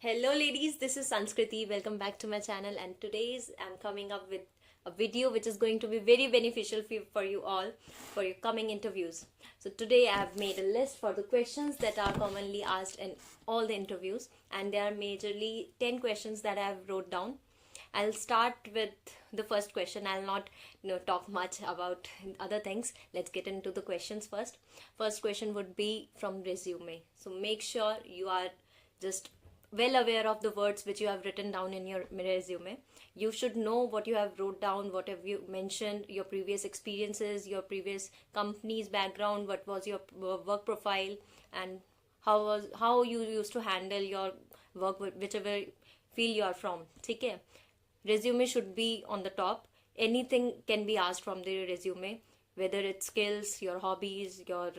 Hello ladies, this is Sanskriti. Welcome back to my channel, and today's I'm coming up with a video which is going to be very beneficial for you all for your coming interviews. So today I have made a list for the questions that are commonly asked in all the interviews, and there are majorly 10 questions that I have wrote down. I'll start with the first question. I'll not talk much about other things. Let's get into the questions first. First question would be from resume. So make sure you are just well aware of the words which you have written down in your resume. You should know what you have wrote down, what have you mentioned, your previous experiences, your previous company's background, what was your work profile, and how you used to handle your work whichever field you are from. Okay, resume should be on the top. Anything can be asked from the resume, whether it's skills, your hobbies, your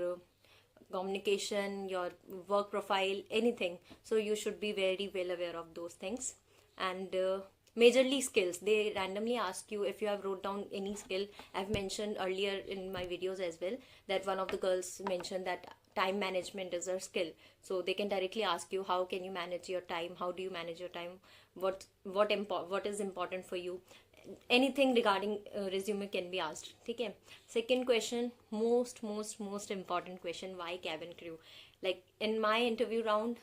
communication, your work profile, anything. So you should be very well aware of those things. And majorly skills, they randomly ask you if you have wrote down any skill. I've mentioned earlier in my videos as well that one of the girls mentioned that time management is a skill. So they can directly ask you, how can you manage your time, how do you manage your time, what is important for you. Anything regarding resume can be asked. Okay. Second question, most important question, why cabin crew? Like in my interview round,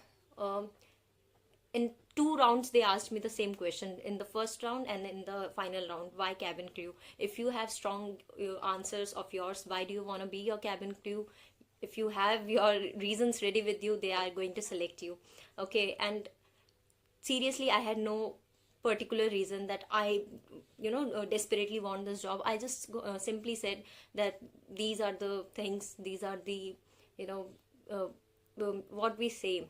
in two rounds they asked me the same question, in the first round and in the final round. Why cabin crew? If you have strong answers of yours, why do you want to be your cabin crew? If you have your reasons ready with you, they are going to select you. Okay. And seriously, I had no particular reason that I desperately want this job. I just simply said that these are the things, these are the uh, what we say,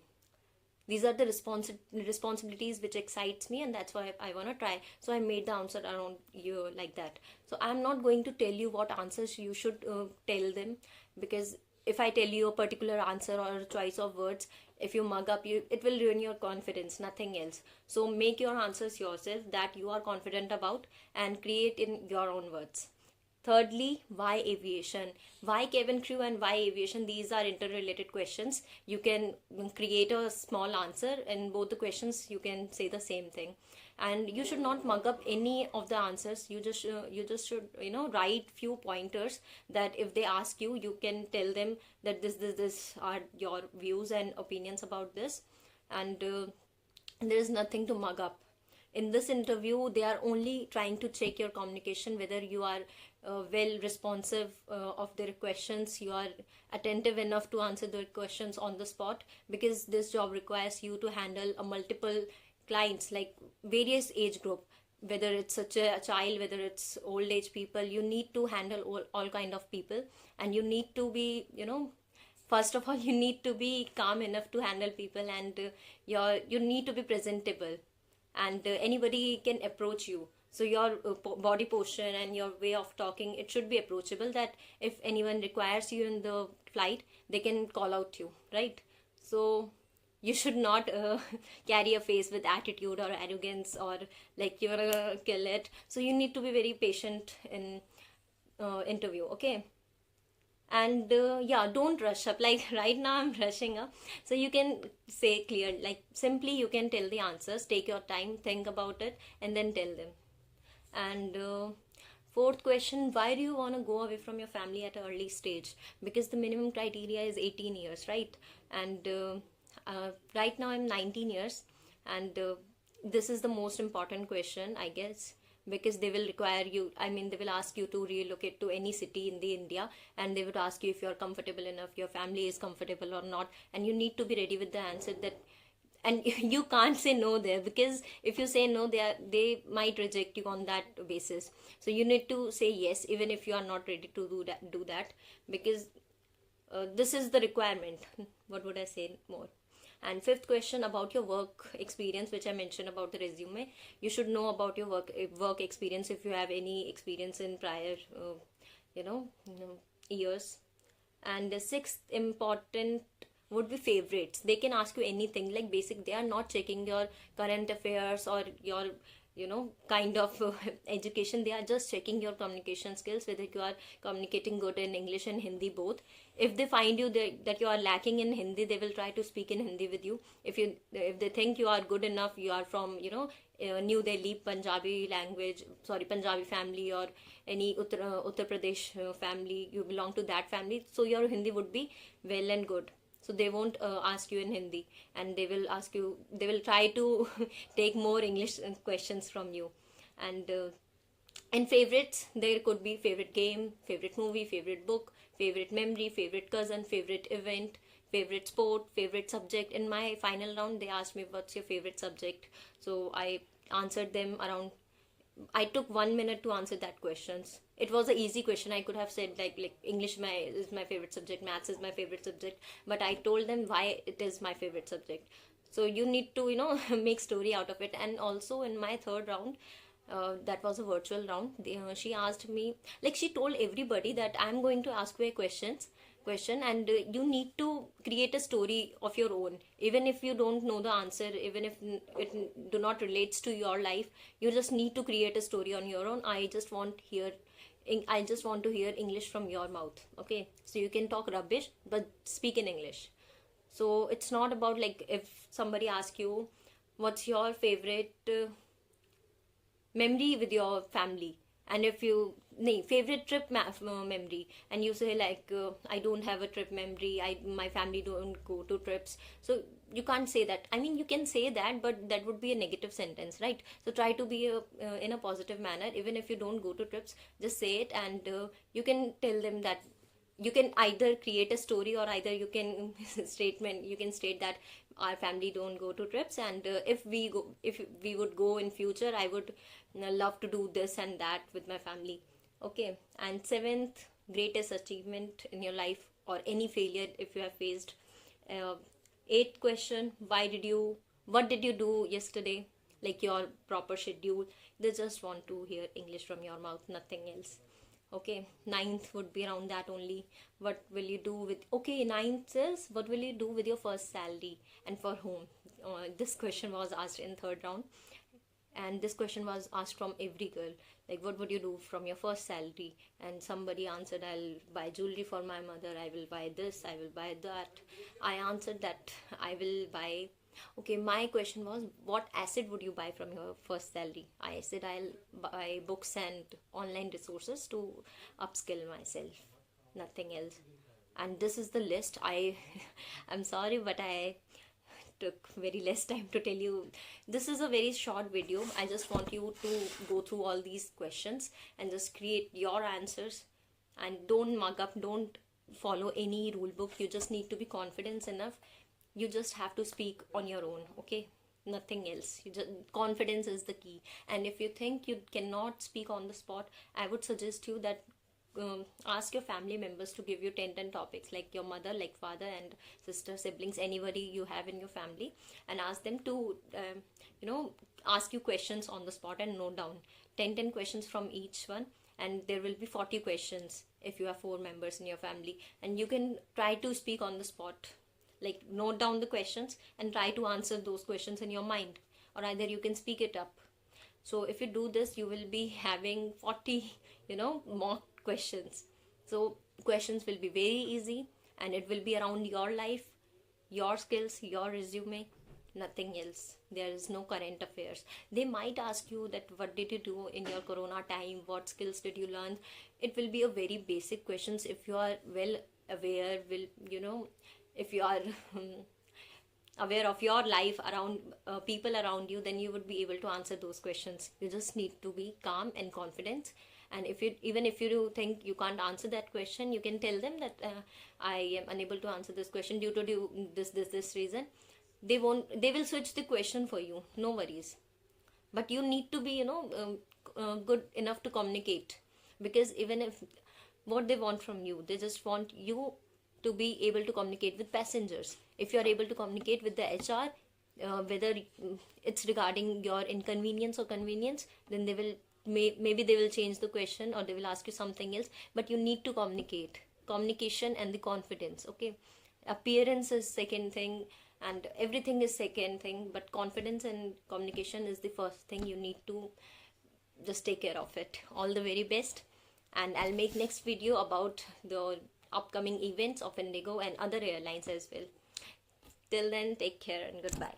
these are the responsibilities which excites me, and that's why I want to try. So I made the answer around you like that. So I'm not going to tell you what answers you should tell them, because if I tell you a particular answer or a choice of words, if you mug up, it will ruin your confidence, nothing else. So make your answers yourself that you are confident about, and create in your own words. Thirdly, why aviation? Why cabin crew and why aviation? These are interrelated questions. You can create a small answer in both the questions. You can say the same thing, and you should not mug up any of the answers. You just should write few pointers that if they ask you, you can tell them that this are your views and opinions about this, and there is nothing to mug up. In this interview, they are only trying to check your communication, whether you are well responsive of their questions, you are attentive enough to answer their questions on the spot, because this job requires you to handle a multiple clients, like various age group, whether it's such a child, whether it's old age people. You need to handle all kind of people, and you need to be first of all, you need to be calm enough to handle people, and you need to be presentable, and anybody can approach you. So your body posture and your way of talking, it should be approachable, that if anyone requires you in the flight, they can call out you, right? So you should not carry a face with attitude or arrogance, or like you're gonna kill it. So you need to be very patient in interview. Okay. And yeah, don't rush up. Like right now I'm rushing up, so you can say clear, like simply you can tell the answers, take your time, think about it, and then tell them. And fourth question, why do you want to go away from your family at an early stage? Because the minimum criteria is 18 years, right? And right now I'm 19 years, and this is the most important question, I guess, because they will require you, they will ask you to relocate to any city in the India, and they would ask you if you're comfortable enough, your family is comfortable or not, and you need to be ready with the answer that, and you can't say no there, because if you say no, they might reject you on that basis. So you need to say yes, even if you are not ready to do that, because this is the requirement. What would I say more? And fifth question, about your work experience, which I mentioned about the resume. You should know about your work experience, if you have any experience in prior years. And the sixth important would be favorites. They can ask you anything, like basic. They are not checking your current affairs or your kind of education. They are just checking your communication skills, whether you are communicating good in English and Hindi both. If they find you that you are lacking in Hindi, they will try to speak in Hindi with you. If they think you are good enough, you are from New Delhi Punjabi language, sorry, Punjabi family, or any Uttar Pradesh family, you belong to that family, so your Hindi would be well and good. So they won't ask you in Hindi, and they will try to take more English questions from you. And in favorites, there could be favorite game, favorite movie, favorite book, favorite memory, favorite cousin, favorite event, favorite sport, favorite subject. In my final round, they asked me, what's your favorite subject? So I answered them around, I took 1 minute to answer that questions. It was an easy question. I could have said like English is my favorite subject, maths is my favorite subject, but I told them why it is my favorite subject. So you need to make story out of it. And also in my third round, that was a virtual round. She asked me, like, she told everybody that I'm going to ask you a question, and you need to create a story of your own, even if you don't know the answer, even if it do not relates to your life. You just need to create a story on your own. I just want to hear English from your mouth. Okay, so you can talk rubbish but speak in English. So it's not about, like, if somebody asks you what's your favorite memory with your family, and if you favorite trip memory, and you say like, I don't have a trip memory, my family don't go to trips. So you can't say that. I mean, you can say that, but that would be a negative sentence, right? So try to be in a positive manner. Even if you don't go to trips, just say it. And you can tell them that you can either create a story, or either you can state that our family don't go to trips, and if we would go in future, I would love to do this and that with my family. Okay. And seventh, greatest achievement in your life, or any failure if you have faced. uh, Eighth question, what did you do yesterday, like your proper schedule. They just want to hear English from your mouth, nothing else. Okay. Ninth would be around that only. What will you do with, okay, ninth is, what will you do with your first salary, and for whom? This question was asked in third round, and this question was asked from every girl, like, what would you do from your first salary? And somebody answered, I'll buy jewelry for my mother, I will buy this, I will buy that. I answered that I will buy, okay, my question was, what asset would you buy from your first salary? I said I'll buy books and online resources to upskill myself, nothing else. And this is the list. I'm sorry, but I took very less time to tell you. This is a very short video. I just want you to go through all these questions and just create your answers, and don't mug up, don't follow any rule book. You just need to be confident enough. You just have to speak on your own. Okay, nothing else. Confidence is the key. And if you think you cannot speak on the spot, I would suggest you that ask your family members to give you 10 topics, like your mother, like father and sister, siblings, anybody you have in your family, and ask them to ask you questions on the spot, and note down 10 questions from each one. And there will be 40 questions if you have 4 members in your family, and you can try to speak on the spot, like note down the questions and try to answer those questions in your mind, or either you can speak it up. So if you do this, you will be having 40 mock questions. So questions will be very easy, and it will be around your life, your skills, your resume, nothing else. There is no current affairs. They might ask you that, what did you do in your corona time, what skills did you learn? It will be a very basic questions. If you are well aware, if you are aware of your life around people around you, then you would be able to answer those questions. You just need to be calm and confident. And even if you think you can't answer that question, you can tell them that I am unable to answer this question due to this reason. They will switch the question for you, no worries. But you need to be good enough to communicate, because even if what they want from you, they just want you to be able to communicate with passengers. If you are able to communicate with the HR, whether it's regarding your inconvenience or convenience, then they will maybe they will change the question, or they will ask you something else. But you need to communicate. Communication and the confidence. Okay, appearance is second thing. and everything is second thing, but confidence and communication is the first thing. You need to just take care of it. All the very best, and I'll make next video about the upcoming events of Indigo and other airlines as well. Till then, take care and goodbye.